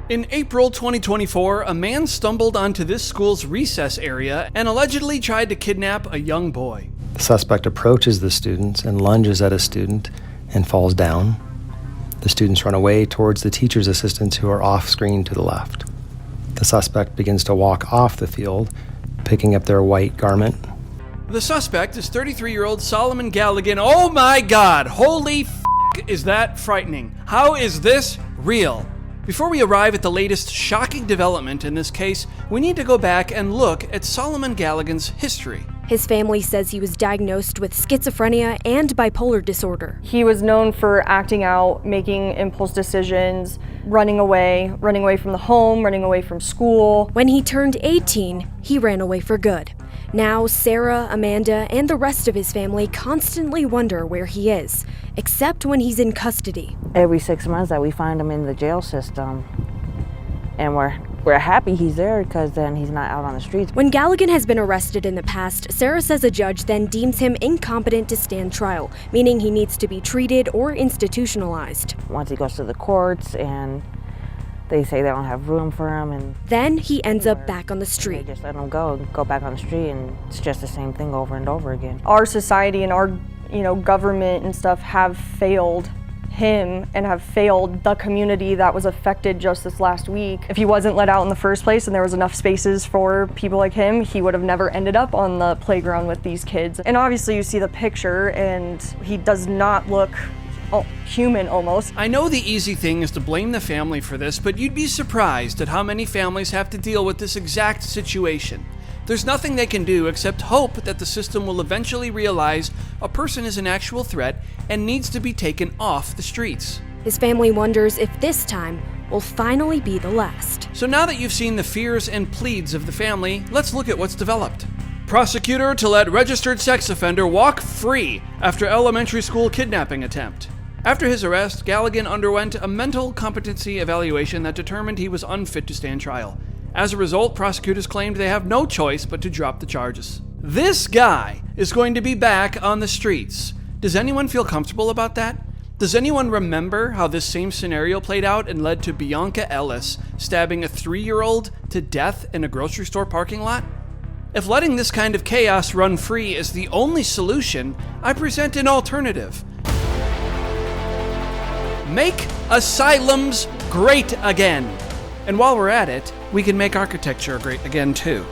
In April 2024, a man stumbled onto this school's recess area and allegedly tried to kidnap a young boy. The suspect approaches the students and lunges at a student and falls down. The students run away towards the teacher's assistants who are off-screen to the left. The suspect begins to walk off the field, picking up their white garment. The suspect is 33-year-old Solomon Galligan. Oh my God! Holy f***, is that frightening? How is this real? Before we arrive at the latest shocking development in this case, we need to go back and look at Solomon Galligan's history. His family says he was diagnosed with schizophrenia and bipolar disorder. He was known for acting out, making impulse decisions, running away from the home, running away from school. When he turned 18, he ran away for good. Now, Sarah, Amanda, and the rest of his family constantly wonder where he is, except when he's in custody. Every 6 months that we find him in the jail system, and we're happy he's there because then he's not out on the streets. When Galligan has been arrested in the past, Sarah says a judge then deems him incompetent to stand trial, meaning he needs to be treated or institutionalized. Once he goes to the courts and they say they don't have room for him, and then he ends up back on the street. They just let him go back on the street, and it's just the same thing over and over again. Our society and our, government and stuff have failed him and have failed the community that was affected just this last week. If he wasn't let out in the first place and there was enough spaces for people like him, he would have never ended up on the playground with these kids. And obviously you see the picture and he does not look human almost. I know the easy thing is to blame the family for this, but you'd be surprised at how many families have to deal with this exact situation. There's nothing they can do except hope that the system will eventually realize a person is an actual threat and needs to be taken off the streets. His family wonders if this time will finally be the last. So now that you've seen the fears and pleads of the family, let's look at what's developed. Prosecutor to let registered sex offender walk free after elementary school kidnapping attempt. After his arrest, Galligan underwent a mental competency evaluation that determined he was unfit to stand trial. As a result, prosecutors claimed they have no choice but to drop the charges. This guy is going to be back on the streets. Does anyone feel comfortable about that? Does anyone remember how this same scenario played out and led to Bianca Ellis stabbing a 3-year-old to death in a grocery store parking lot? If letting this kind of chaos run free is the only solution, I present an alternative. Make asylums great again. And while we're at it, we can make architecture great again too.